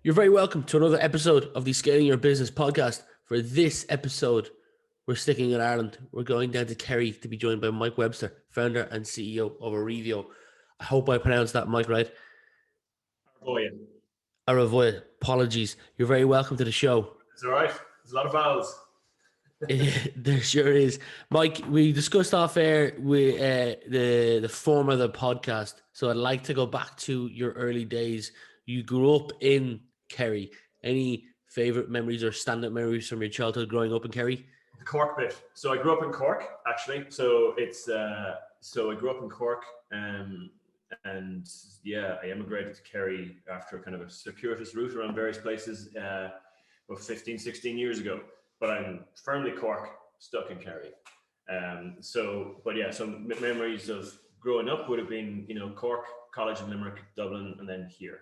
You're very welcome to another episode of the Scaling Your Business podcast. For this episode, we're sticking in Ireland. We're going down to Kerry to be joined by Mike Webster, founder and CEO of Arvoia. I hope I pronounced that, Mike, right? Arvoia. Arvoia. Apologies. You're very welcome to the show. It's all right. There's a lot of vowels. There sure is. Mike, we discussed off air with the form of the podcast. So I'd like to go back to your early days. You grew up in Kerry. Any favorite memories or stand-up memories from your childhood growing up in Kerry? The Cork bit. So I grew up in Cork, actually. So I grew up in Cork, and yeah, I emigrated to Kerry after kind of a circuitous route around various places about 15, 16 years ago. But I'm firmly Cork, stuck in Kerry. So memories of growing up would have been, Cork, college in Limerick, Dublin, and then here.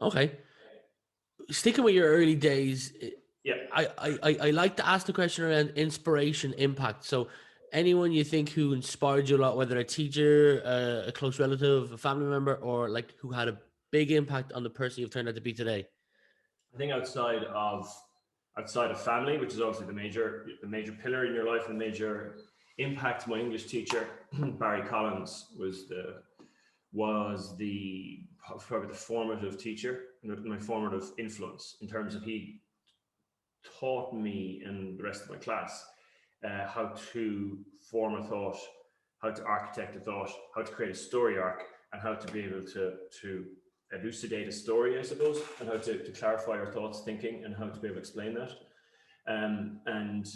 Okay. Sticking with your early days, yeah, I like to ask the question around inspiration, impact. So anyone you think who inspired you a lot, whether a teacher, a close relative, a family member, or like who had a big impact on the person you've turned out to be today? I think outside of family, which is obviously the major pillar in your life and major impact, my English teacher, Barry Collins, was probably the formative teacher, my formative influence, in terms of he taught me and the rest of my class how to form a thought, how to architect a thought, how to create a story arc, and how to be able to elucidate a story, I suppose, and how to clarify our thoughts, thinking, and how to be able to explain that, and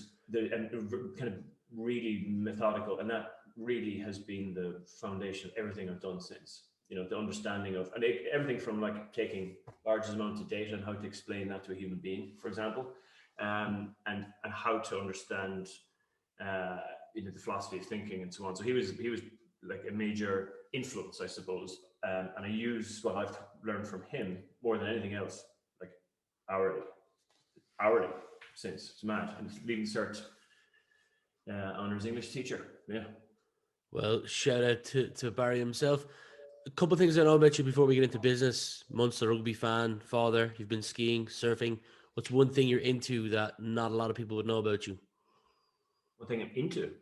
kind of really methodical, and that really has been the foundation of everything I've done since. The understanding of, and everything from like taking large amounts of data and how to explain that to a human being, for example, and how to understand the philosophy of thinking and so on. So he was like a major influence, I suppose, and I use what I've learned from him more than anything else, like hourly since. It's mad. And leading cert honors English teacher. Yeah. Well, shout out to Barry himself. A couple of things I know about you before we get into business. Munster rugby fan, father. You've been skiing, surfing. What's one thing you're into that not a lot of people would know about you? One thing I'm into?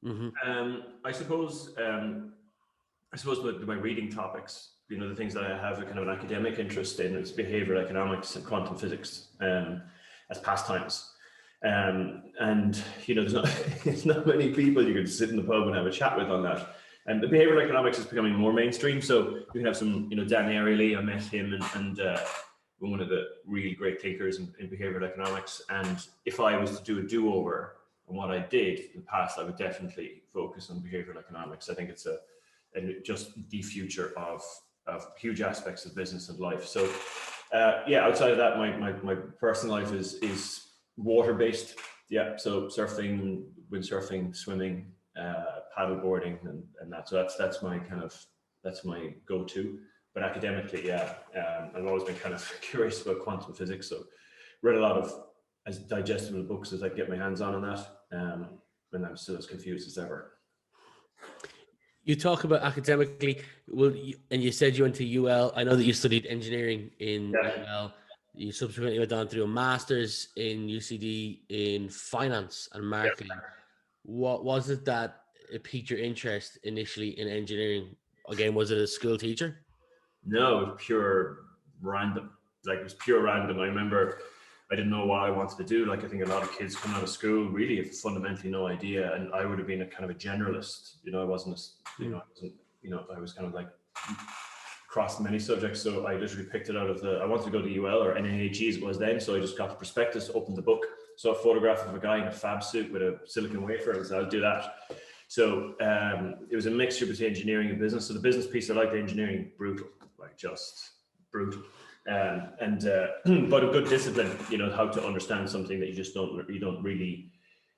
Mm-hmm. I suppose with my reading topics, the things that I have a kind of an academic interest in, is behavioral economics and quantum physics as pastimes. And there's not many people you can sit in the pub and have a chat with on that. And the behavioral economics is becoming more mainstream. So you can have some, Dan Ariely, I met him, and one of the really great thinkers in behavioral economics. And if I was to do a do-over on what I did in the past, I would definitely focus on behavioral economics. I think it's just the future of huge aspects of business and life. So outside of that, my personal life is water-based. Yeah, so surfing, windsurfing, swimming, paddleboarding, and that. So that's my go-to. But academically, I've always been kind of curious about quantum physics. So read a lot of as digestible books as I can get my hands on that. And I'm still as confused as ever. You talk about academically, and you said you went to UL. I know that you studied engineering in UL. You subsequently went on to do a master's in UCD in finance and marketing. Yeah. What was it that piqued your interest initially in engineering? Again, was it a school teacher? No, it was pure random. Like, it was pure random. I remember I didn't know what I wanted to do. Like, I think a lot of kids coming out of school really have fundamentally no idea. And I would have been a kind of a generalist. I wasn't, I was kind of like across many subjects. So I literally picked it out of I wanted to go to UL or NAHE as it was then. So I just got the prospectus, opened the book, saw a photograph of a guy in a fab suit with a silicon wafer, and said, I'll do that. So it was a mixture between engineering and business. So the business piece, I liked the engineering, brutal, like just brutal. But a good discipline, how to understand something that you don't really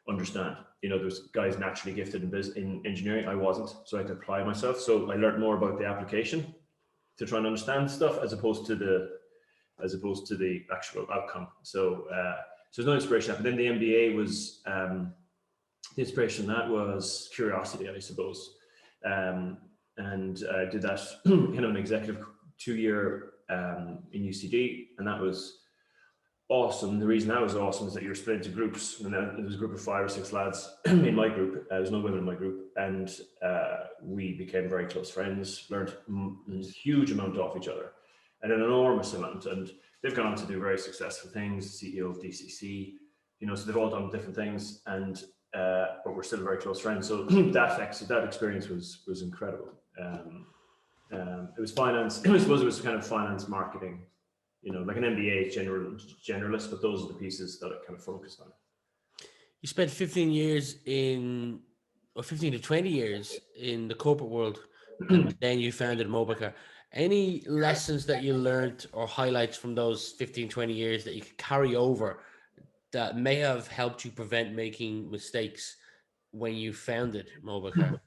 understand. There's guys naturally gifted in engineering. I wasn't, so I had to apply myself. So I learned more about the application to try and understand stuff as opposed to the actual outcome. So there's no inspiration. But then the MBA was the inspiration. That was curiosity, I suppose. And I did that kind of an executive 2-year in UCD, and that was awesome. The reason that was awesome is that you're split into groups, and there was a group of 5 or 6 lads in my group. There's no women in my group, and we became very close friends, learned a huge amount off each other, and an enormous amount. And they've gone on to do very successful things, CEO of DCC, you know, so they've all done different things, and but we're still very close friends. So that experience was incredible. It was finance. I suppose it was kind of finance marketing, you know, like an MBA generalist, but those are the pieces that I kind of focused on. You spent 15 years or 15 to 20 years in the corporate world, and then you founded Mobicar. Any lessons that you learned or highlights from those 15, 20 years that you could carry over that may have helped you prevent making mistakes when you founded Mobicar?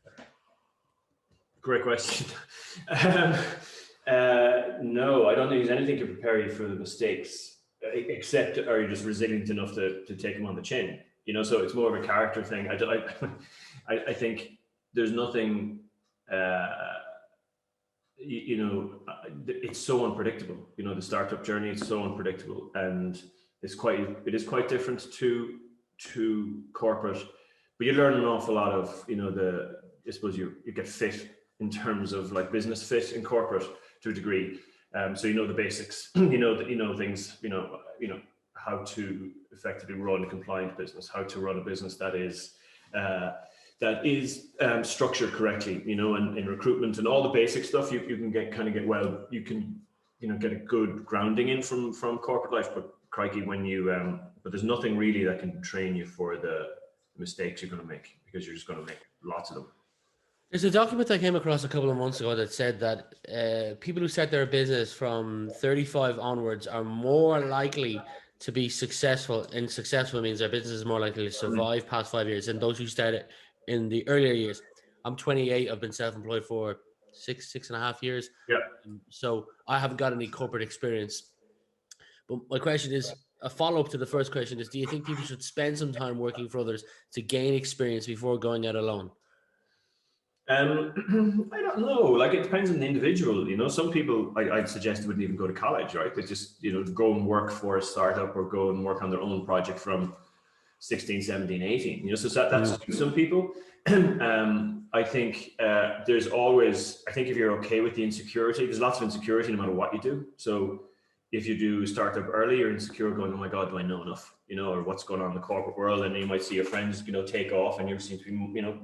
Great question. No, I don't think there's anything to prepare you for the mistakes, except are you just resilient enough to take them on the chin? You know, so it's more of a character thing. I think there's nothing, you know, it's so unpredictable. You know, the startup journey is so unpredictable, and it is quite different to corporate, but you learn an awful lot of, you know, I suppose you get fit in terms of like business fit in corporate to a degree. So you know the basics, you know things, you know how to effectively run a compliant business, how to run a business that is structured correctly, you know, and in recruitment and all the basic stuff you can get a good grounding in from corporate life. But crikey, but there's nothing really that can train you for the mistakes you're going to make, because you're just going to make lots of them. There's a document I came across a couple of months ago that said that people who start their business from 35 onwards are more likely to be successful, and successful means their business is more likely to survive past 5 years than those who started in the earlier years. I'm 28. I've been self-employed for 6.5 years. Yeah. So I haven't got any corporate experience. But my question is, a follow-up to the first question is, do you think people should spend some time working for others to gain experience before going out alone? I don't know. Like, it depends on the individual. You know, some people I'd suggest wouldn't even go to college, right? They just, you know, go and work for a startup or go and work on their own project from 16, 17, 18. You know, so that's some people. I think I think if you're okay with the insecurity, there's lots of insecurity no matter what you do. So if you do startup early, you're insecure going, oh my God, do I know enough? You know, or what's going on in the corporate world? And you might see your friends, you know, take off, and you seem to be, you know,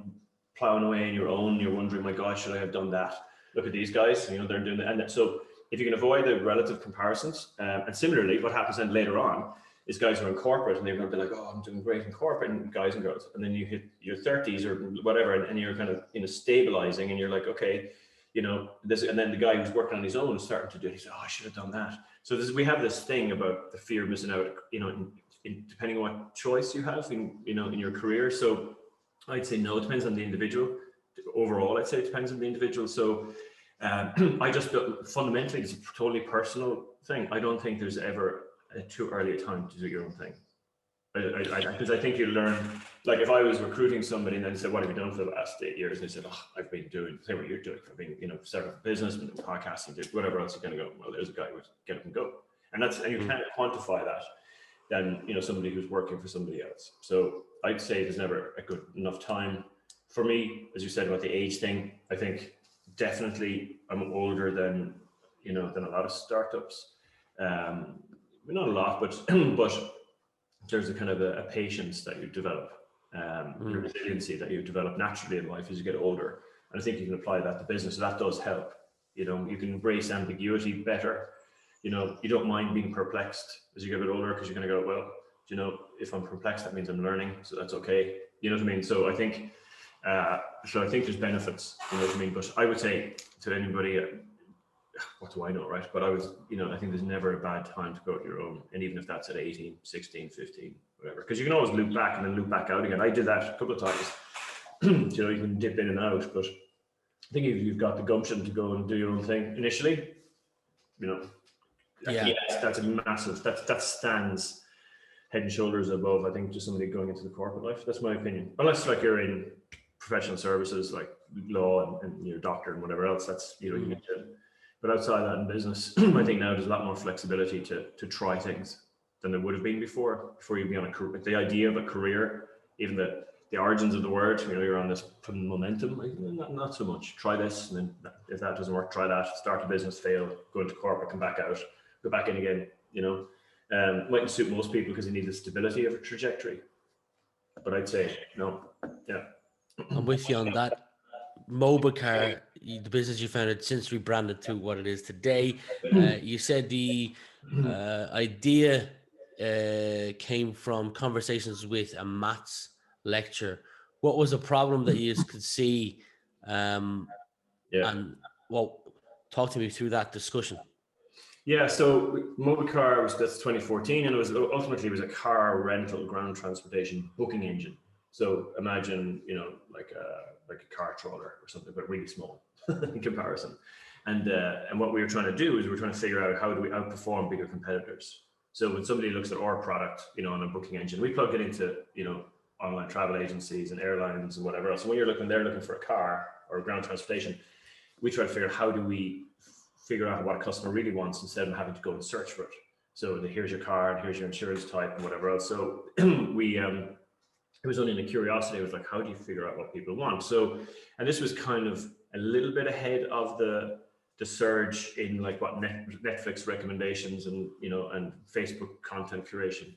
plowing away on your own. You're wondering, my God, should I have done that? Look at these guys, you know, they're doing it. And so if you can avoid the relative comparisons, and similarly, what happens then later on is guys who are in corporate and they're going to be like, oh, I'm doing great in corporate, and guys and girls. And then you hit your 30s or whatever, and you're kind of, you know, stabilizing, and you're like, okay, you know, this, and then the guy who's working on his own is starting to do it. He's like, oh, I should have done that. So we have this thing about the fear of missing out, you know, depending on what choice you have in your career. So I'd say no, it depends on the individual. Overall, I'd say it depends on the individual. So I just fundamentally, it's a totally personal thing. I don't think there's ever too early a time to do your own thing. Because I think you learn, like if I was recruiting somebody and then said, what have you done for the last 8 years? And they said, oh, I've been doing, say what you're doing. I've been, you know, starting a business, been doing podcasting, whatever else, you're going to go, well, there's a guy who would get up and go. And you can't quantify that than, you know, somebody who's working for somebody else. So I'd say there's never a good enough time. For me, as you said about the age thing, I think definitely I'm older than a lot of startups. Not a lot, but there's a kind of a patience that you develop, your resiliency that you develop naturally in life as you get older. And I think you can apply that to business. So that does help. You know, you can embrace ambiguity better. You know, you don't mind being perplexed as you get a bit older, because you're going to go, well, you know, if I'm perplexed, that means I'm learning. So that's okay. You know what I mean? So I think, there's benefits, you know what I mean? But I would say to anybody, what do I know, right? But I think there's never a bad time to go at your own. And even if that's at 18, 16, 15, whatever, because you can always loop back and then loop back out again. I did that a couple of times. You know, you can dip in and out, but I think if you've got the gumption to go and do your own thing initially, you know, that's a massive, that stands head and shoulders above, I think, just somebody going into the corporate life. That's my opinion. Unless like you're in professional services like law and you're a doctor and whatever else, that's, you know, you get to. But outside that in business, I think now there's a lot more flexibility to try things than there would have been before you'd be on a career. The idea of a career, even the origins of the word, you're on this momentum, like, not so much. Try this, and then if that doesn't work, try that. Start a business, fail, go into corporate, come back out, go back in again. Mightn't suit most people because they need the stability of a trajectory. But I'd say no. Yeah, I'm with you on that. Mobicar, the business you founded, since rebranded to what it is today. You said the idea came from conversations with a maths lecturer. What was a problem that you could see? And talk to me through that discussion. Yeah, so Mobicar that's 2014, and it was a car rental ground transportation booking engine. So imagine, like a car trawler or something, but really small in comparison. And what we were trying to do is we were trying to figure out how do we outperform bigger competitors. So when somebody looks at our product, on a booking engine, we plug it into, online travel agencies and airlines and whatever else. So when they're looking for a car or ground transportation, we try to figure out how do we figure out what a customer really wants instead of having to go and search for it. So here's your card, here's your insurance type and whatever else. So it was only in a curiosity. It was like, how do you figure out what people want? So, and this was kind of a little bit ahead of the surge in like what Netflix recommendations and, and Facebook content curation.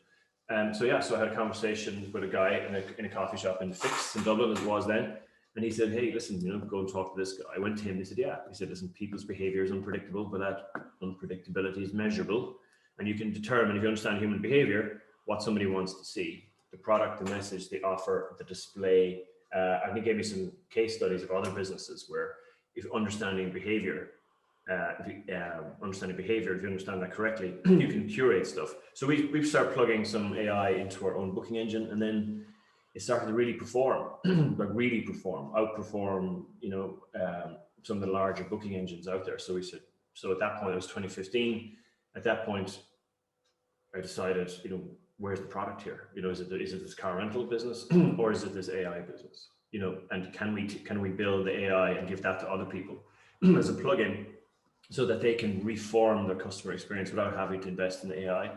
So I had a conversation with a guy in a coffee shop in Fix in Dublin, as it was then. And he said, hey, listen, go and talk to this guy. I went to him, he said, yeah. He said, listen, people's behavior is unpredictable, but that unpredictability is measurable. And you can determine, if you understand human behavior, what somebody wants to see. The product, the message, the offer, the display. And he gave me some case studies of other businesses where if understanding behavior, if you understand that correctly, you can curate stuff. So we've started plugging some AI into our own booking engine, and then it started to really perform, outperform, some of the larger booking engines out there. So at that point, it was 2015. At that point, I decided, where's the product here? Is it this car rental business or is it this AI business? And can we build the AI and give that to other people as a plugin so that they can reform their customer experience without having to invest in the AI?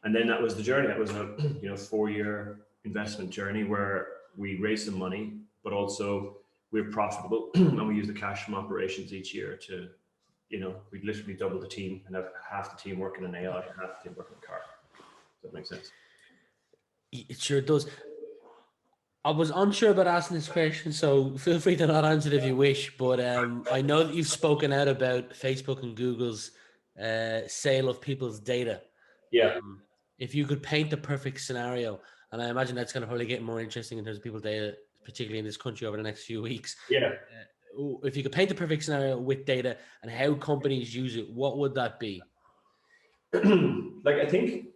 And then that was the journey. That was a 4-year investment journey where we raised some money, but also we're profitable and we use the cash from operations each year to, we literally double the team and have half the team working in AI and half the team working in car. That makes sense. It sure does. I was unsure about asking this question, so feel free to not answer it if you wish. But I know that you've spoken out about Facebook and Google's sale of people's data. Yeah. If you could paint the perfect scenario, and I imagine that's going to probably get more interesting in terms of people's data, particularly in this country over the next few weeks. Yeah. If you could paint the perfect scenario with data and how companies use it, what would that be? Like, I think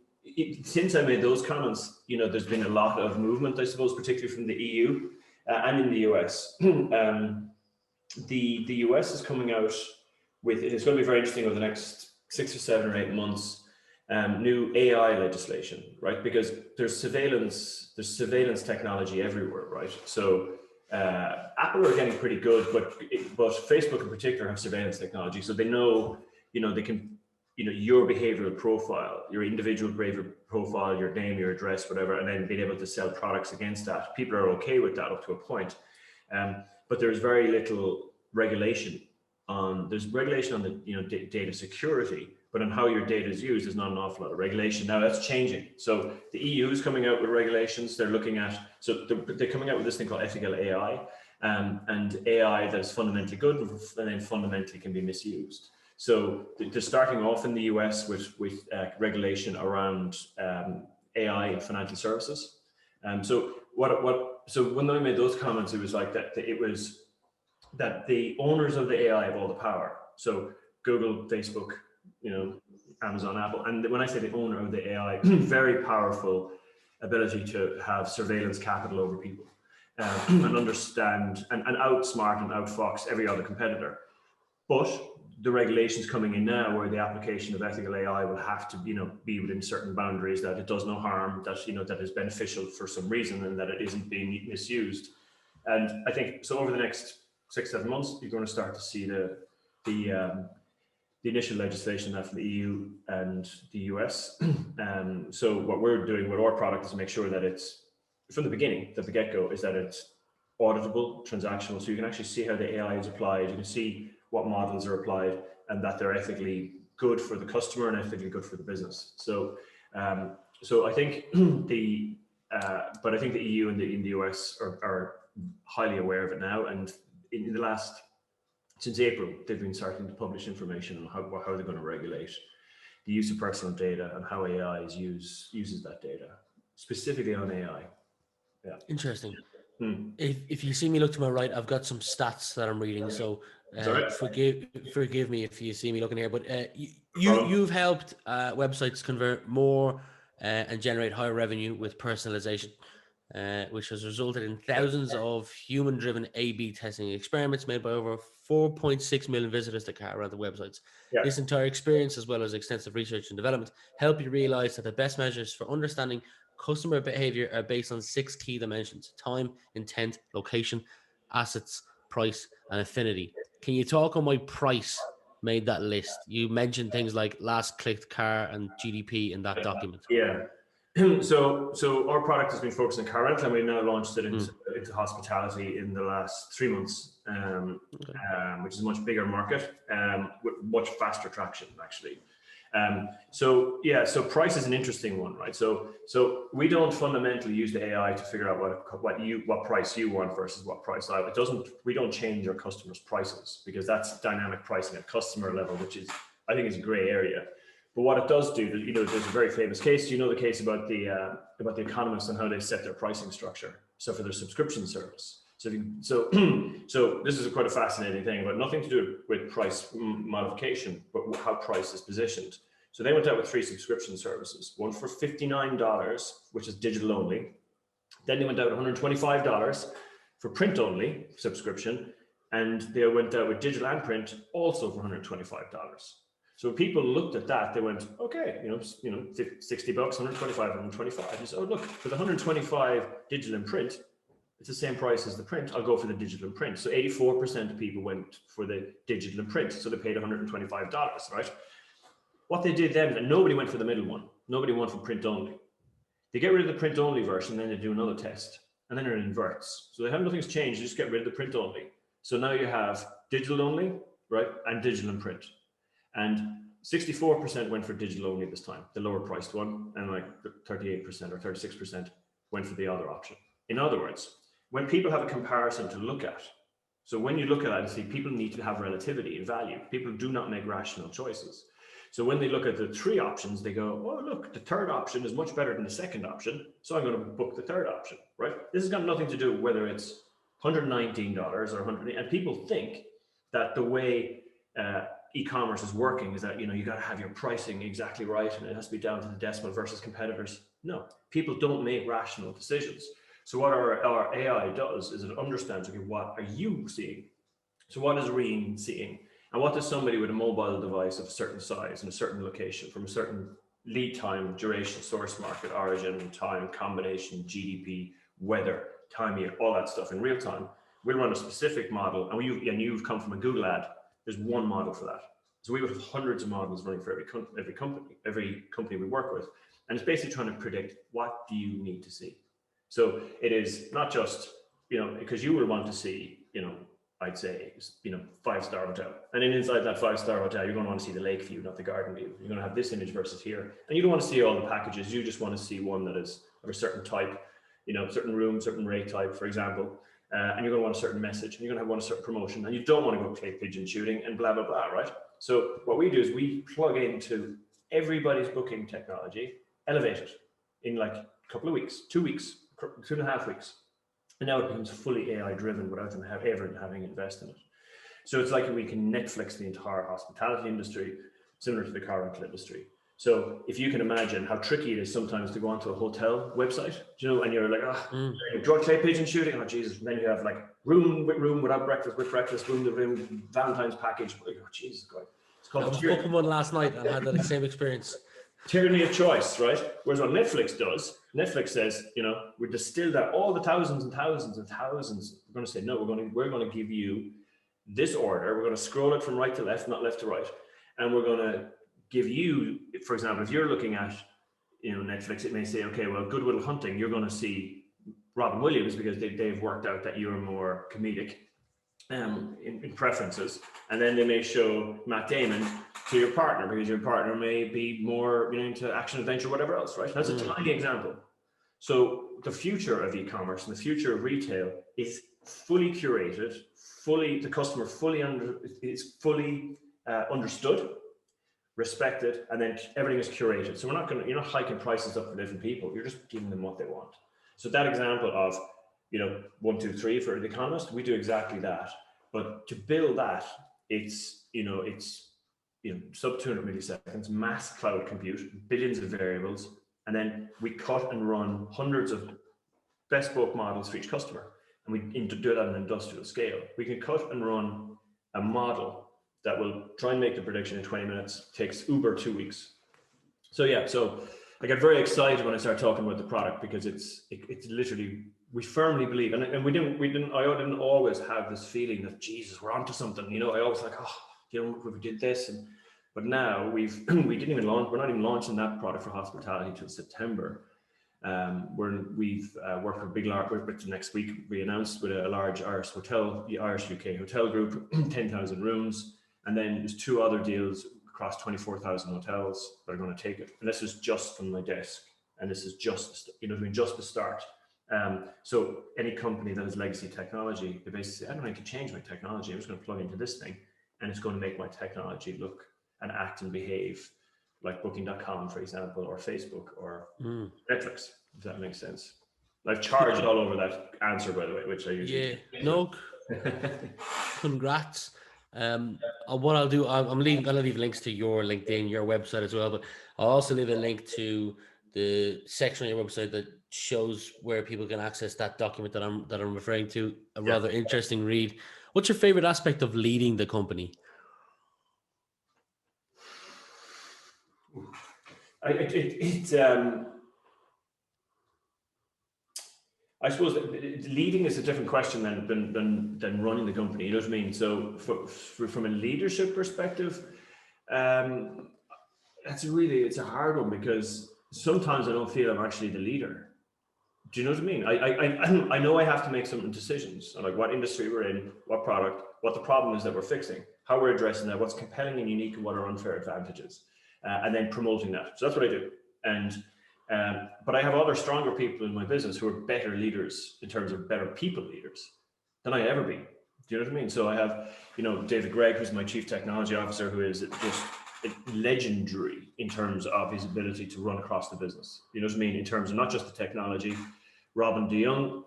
since I made those comments, there's been a lot of movement, I suppose, particularly from the EU and in the US. The US is coming out with, it's going to be very interesting over the next 6 or 7 or 8 months, new AI legislation, right? Because there's surveillance technology everywhere, right? So Apple are getting pretty good, but Facebook in particular have surveillance technology, so they know, they can, your behavioral profile, your individual behavioral profile, your name, your address, whatever, and then being able to sell products against that. People are okay with that up to a point, but there's very little regulation on. There's regulation on the data security, but on how your data is used, there's not an awful lot of regulation. Now that's changing. So the EU is coming out with regulations. They're looking at, so they're coming out with this thing called ethical AI, and AI that is fundamentally good and then fundamentally can be misused. So they're starting off in the US with regulation around AI in financial services. So when I made those comments, it was like that. It was that the owners of the AI have all the power. So Google, Facebook, Amazon, Apple, and when I say the owner of the AI, very powerful ability to have surveillance capital over people and understand and outsmart and outfox every other competitor. But the regulations coming in now, where the application of ethical AI will have to, be within certain boundaries, that it does no harm, that that is beneficial for some reason, and that it isn't being misused. And I think so. Over the next 6-7 months, you're going to start to see the the initial legislation now from the EU and the US. So what we're doing with our product is to make sure that it's, from the beginning, at the get-go, is that it's auditable, transactional, so you can actually see how the AI is applied, you can see what models are applied, and that they're ethically good for the customer and ethically good for the business. So, so I think but I think the EU and in the US are highly aware of it now, and in the last, since April, they've been starting to publish information on how they're going to regulate the use of personal data and how AI uses that data, specifically on AI. Yeah. Interesting. If you see me look to my right, I've got some stats that I'm reading. So forgive me if you see me looking here, but you've helped websites convert more and generate higher revenue with personalization, which has resulted in thousands of human-driven A/B testing experiments made by over 4.6 million visitors to car around the websites. Yeah. This entire experience, as well as extensive research and development, help you realize that the best measures for understanding customer behavior are based on 6 key dimensions: time, intent, location, assets, price, and affinity. Can you talk on why price made that list? You mentioned things like last clicked car and GDP in that document. Yeah. So our product has been focused on car rental, and we've now launched it into hospitality in the last 3 months, which is a much bigger market, with much faster traction, actually. So price is an interesting one, right? So we don't fundamentally use the AI to figure out what price you want versus what price I. We don't change our customers' prices, because that's dynamic pricing at customer level, which is, I think, is a gray area. But what it does do, there's a very famous case. The case about the economists and how they set their pricing structure. So for their subscription service. So this is quite a fascinating thing, but nothing to do with price modification, but how price is positioned. So they went out with 3 subscription services, one for $59, which is digital only. Then they went out $125 for print only subscription, and they went out with digital and print also for $125. So when people looked at that, they went, okay, $60, $125, $125. And so, look, for the $125 digital and print, it's the same price as the print. I'll go for the digital and print. So 84% of people went for the digital and print. So they paid $125, right? What they did then, and nobody went for the middle one. Nobody went for print only. They get rid of the print only version, then they do another test, and then it inverts. So they have nothing's changed. You just get rid of the print only. So now you have digital only, right, and digital and print. And 64% went for digital only this time, the lower priced one, and like 38% or 36% went for the other option. In other words, when people have a comparison to look at, so when you look at that and see, people need to have relativity and value. People do not make rational choices. So when they look at the 3 options, they go, oh, look, the third option is much better than the second option, so I'm going to book the third option, right? This has got nothing to do with whether it's $119 or $100, and people think that the way e-commerce is working is that you got to have your pricing exactly right and it has to be down to the decimal versus competitors. No, people don't make rational decisions. So what our AI does is it understands, okay, what are you seeing? So what is Rian seeing? And what does somebody with a mobile device of a certain size and a certain location from a certain lead time, duration, source market, origin, time, combination, GDP, weather, time of year, all that stuff in real time? We'll run a specific model, and you've come from a Google ad. There's one model for that. So we would have hundreds of models running for every company we work with. And it's basically trying to predict, what do you need to see? So it is not just, because you will want to see, I'd say, 5-star hotel. And then inside that 5-star hotel, you're going to want to see the lake view, not the garden view. You're going to have this image versus here. And you don't want to see all the packages. You just want to see one that is of a certain type, certain room, certain rate type, for example. And you're going to want a certain message, and you're going to want a certain promotion, and you don't want to go clay pigeon shooting and blah, blah, blah, right? So what we do is we plug into everybody's booking technology, elevate it in like a couple of weeks, 2 weeks, 2.5 weeks. And now it becomes fully AI driven without them ever having invested in it. So it's like we can Netflix the entire hospitality industry, similar to the car rental industry. So if you can imagine how tricky it is sometimes to go onto a hotel website, and you're like, drug clay pigeon shooting, oh Jesus, and then you have like room without breakfast, with breakfast, room to room, Valentine's package, oh Jesus God. It's called I was booking one last night and had that same experience. Tyranny of choice, right? Whereas what Netflix does, Netflix says, we distilled out all the thousands and thousands and thousands. We're going to say, no, we're going to give you this order. We're going to scroll it from right to left, not left to right. and we're going to give you, for example, if you're looking at, Netflix, it may say, okay, well, Good Will Hunting, you're going to see Robin Williams because they've worked out that you're more comedic in preferences, and then they may show Matt Damon to your partner because your partner may be more into action, adventure, whatever else, right? That's a tiny example. So the future of e-commerce and the future of retail is fully curated, the customer is fully understood, respected, and then everything is curated. So you're not hiking prices up for different people. You're just giving them what they want. So that example of 1, 2, 3 for The Economist, we do exactly that. But to build that, it's sub 200 milliseconds, mass cloud compute, billions of variables, and then we cut and run hundreds of bespoke models for each customer, and we do that on an industrial scale. We can cut and run a model that will try and make the prediction in 20 minutes, takes Uber 2 weeks. So I get very excited when I start talking about the product because it's literally, we firmly believe, and I didn't always have this feeling that Jesus, we're onto something. I always like, we did this, but now we're not even launching that product for hospitality till September. We've worked with which next week we announced with a large Irish hotel, the Irish UK hotel group, 10,000 rooms, and then there's 2 other deals across 24,000 hotels that are going to take it. And this is just from my desk, and this is just the start. So any company that has legacy technology, they basically say, I don't need to change my technology. I'm just going to plug into this thing, and it's going to make my technology look and act and behave like Booking.com, for example, or Facebook or Netflix, if that makes sense. I've charged all over that answer, by the way, which I usually do. No, congrats. What I'll do, I'm gonna leave links to your LinkedIn, your website as well, but I'll also leave a link to the section on your website that shows where people can access that document that I'm referring to. A rather interesting read. What's your favorite aspect of leading the company? I suppose leading is a different question than running the company. You know what I mean? So from a leadership perspective, it's a hard one because sometimes I don't feel I'm actually the leader. Do you know what I mean? I know I have to make some decisions on like what industry we're in, what product, what the problem is that we're fixing, how we're addressing that, what's compelling and unique, and what are unfair advantages, and then promoting that. So that's what I do. And but I have other stronger people in my business who are better leaders in terms of better people leaders than I ever be. Do you know what I mean? So I have, David Gregg, who's my chief technology officer, who is just legendary in terms of his ability to run across the business. You know what I mean? In terms of not just the technology. Robin de Jong,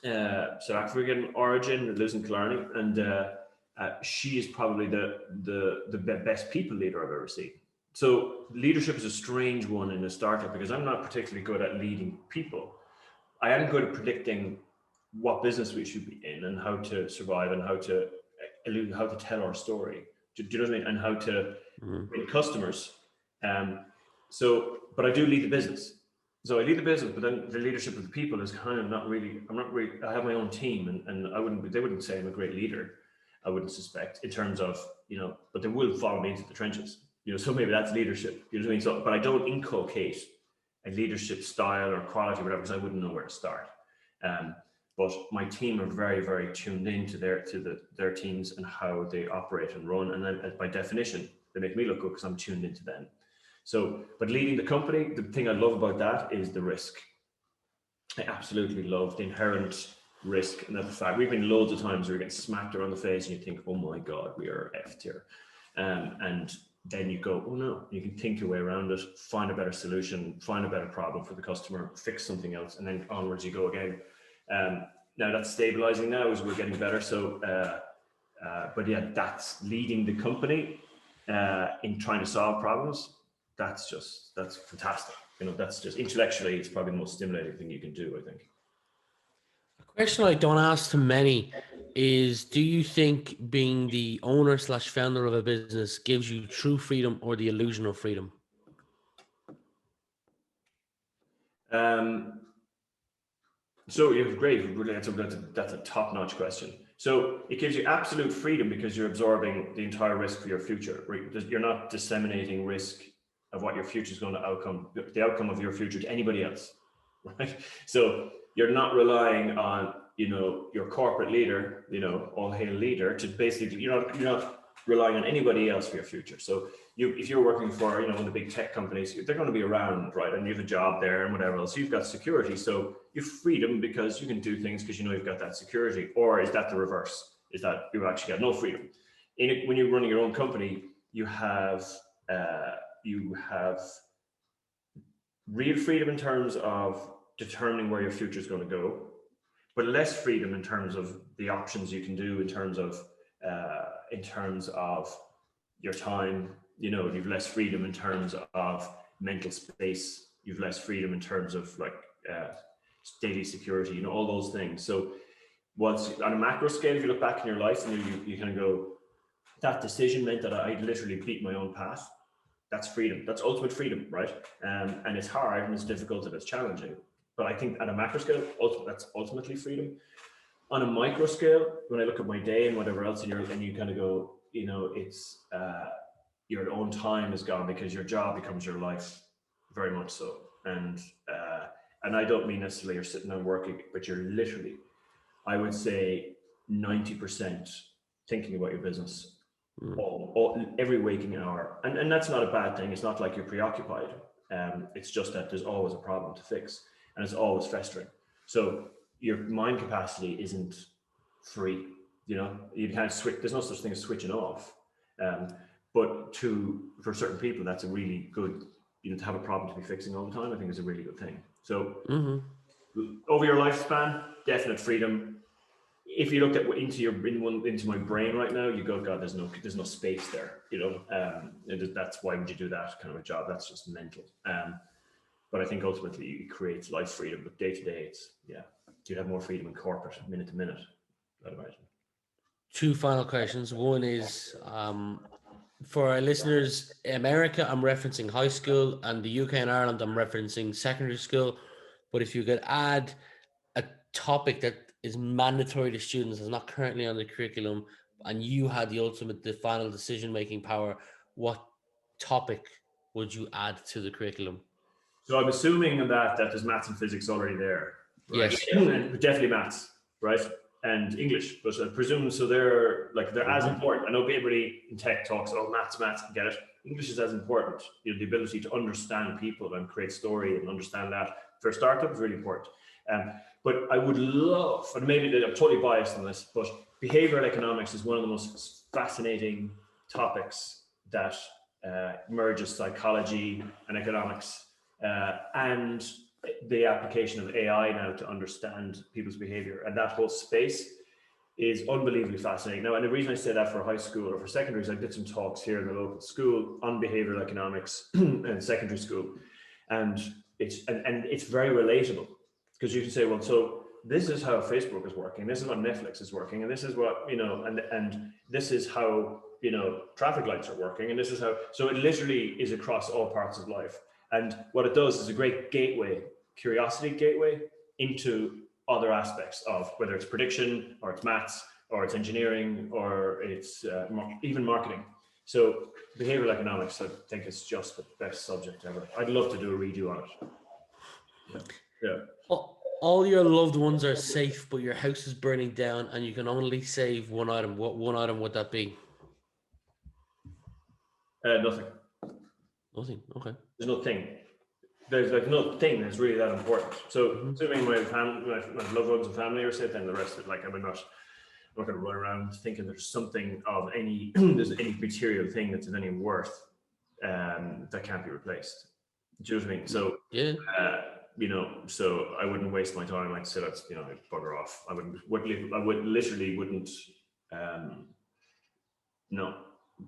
South African origin, lives in Killarney, and she is probably the best people leader I've ever seen. So leadership is a strange one in a startup because I'm not particularly good at leading people. I am good at predicting what business we should be in and how to survive and how to tell our story. Do you know what I mean? And how to win customers. But I do lead the business. So I lead the business, but then the leadership of the people is kind of I have my own team, and they wouldn't say I'm a great leader. I wouldn't suspect in terms of, but they will follow me into the trenches. So maybe that's leadership. You know what I mean? So, but I don't inculcate a leadership style or quality or whatever, because I wouldn't know where to start. But my team are very, very tuned into their teams and how they operate and run. And then by definition, they make me look good because I'm tuned into them. So, but leading the company, the thing I love about that is the risk. I absolutely love the inherent risk. And the fact we've been loads of times where we get smacked around the face and you think, oh my God, we are effed here. And then you go, oh no, you can think your way around it, find a better solution, find a better problem for the customer, fix something else, and then onwards you go again. Now that's stabilizing now as we're getting better. So, but yeah, that's leading the company in trying to solve problems. That's fantastic. That's just intellectually, it's probably the most stimulating thing you can do, I think. A question I don't ask to many is, do you think being the owner / founder of a business gives you true freedom or the illusion of freedom? So you're great. That's a top-notch question. So it gives you absolute freedom because you're absorbing the entire risk for your future. Right? You're not disseminating risk of what your future is going to the outcome of your future to anybody else, right? So you're not relying on, your corporate leader, all hail leader, to basically, you're not relying on anybody else for your future. So if you're working for, one of the big tech companies, they're going to be around, right? And you have a job there and whatever else. So you've got security. So you have freedom because you can do things because you've got that security. Or is that the reverse? Is that you've actually got no freedom? When you're running your own company, you have real freedom in terms of determining where your future is going to go, but less freedom in terms of the options you can do in terms of your time. You've less freedom in terms of mental space. You've less freedom in terms of daily security, all those things. So once on a macro scale, if you look back in your life and you kind of go, that decision meant that I literally beat my own path. That's freedom. That's ultimate freedom, right? And it's hard and it's difficult and it's challenging. But I think at a macro scale, that's ultimately freedom. On a micro scale, when I look at my day and whatever else, and you kind of go, it's your own time is gone because your job becomes your life, very much so. And I don't mean necessarily you're sitting and working, but you're literally, I would say, 90% thinking about your business. Every waking hour, and that's not a bad thing. It's not like you're preoccupied. It's just that there's always a problem to fix, and it's always festering. So your mind capacity isn't free. You can't switch. There's no such thing as switching off. But for certain people, that's a really good. To have a problem to be fixing all the time, I think is a really good thing. So over your lifespan, definite freedom. If you looked at into my brain right now, you go, God, there's no space there. That's why would you do that kind of a job? That's just mental. But I think ultimately it creates life freedom. But day to day, you'd have more freedom in corporate, minute to minute, I'd imagine. Two final questions. One is for our listeners, America, I'm referencing high school, and the UK and Ireland, I'm referencing secondary school. But if you could add a topic that is mandatory to students, is not currently on the curriculum, and you had the final decision-making power, what topic would you add to the curriculum? So I'm assuming that there's maths and physics already there, right? Yes. And definitely maths, right? And English, but I presume so they're as important. I know everybody in tech talks, maths, get it. English is as important. The ability to understand people and create story and understand that for a startup is really important. But I would love, and maybe I'm totally biased on this, but behavioral economics is one of the most fascinating topics that merges psychology and economics, and the application of AI now to understand people's behavior. And that whole space is unbelievably fascinating. Now, and the reason I say that for high school or for secondary is I did some talks here in the local school on behavioral economics in secondary school. And it's very relatable, because you can say, well, so this is how Facebook is working, this is what Netflix is working, and this is what, and this is how, traffic lights are working, and this is how, so it literally is across all parts of life. And what it does is a great gateway, curiosity gateway into other aspects of whether it's prediction or it's maths or it's engineering or it's even marketing. So behavioral economics, I think, is just the best subject ever. I'd love to do a redo on it. Yeah. All your loved ones are safe, but your house is burning down and you can only save one item. What one item would that be? Nothing. Nothing. Okay. There's no thing. There's no thing that's really that important. So assuming my loved ones and family are safe, then the rest of it, I'm not going to run around thinking there's something of there's any material thing that's of any worth that can't be replaced. Do you know what I mean? So yeah. So I wouldn't waste my time. I'd say that's, I'd bugger off. I would literally wouldn't. No,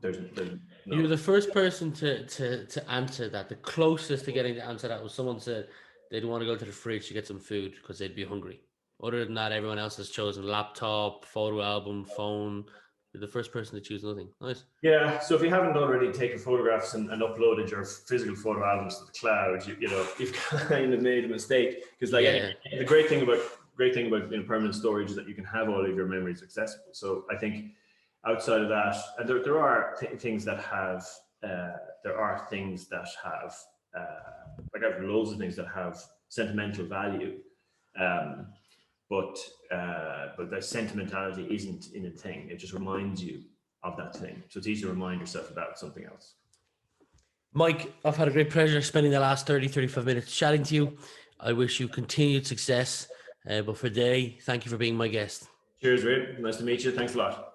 there's no. You're the first person to answer that. The closest to getting to answer that was someone said they'd want to go to the fridge to get some food because they'd be hungry. Other than that, everyone else has chosen laptop, photo album, phone. You're the first person to choose nothing. Nice. Yeah. So if you haven't already taken photographs and uploaded your physical photo albums to the cloud, you've kind of made a mistake. Because the great thing about great thing about permanent storage is that you can have all of your memories accessible. So I think outside of that, and there are things that have like I have loads of things that have sentimental value, but the sentimentality isn't in a thing. It just reminds you of that thing. So it's easy to remind yourself about something else. Mike, I've had a great pleasure spending the last 35 minutes chatting to you. I wish you continued success. But for today, thank you for being my guest. Cheers, Rian. Nice to meet you. Thanks a lot.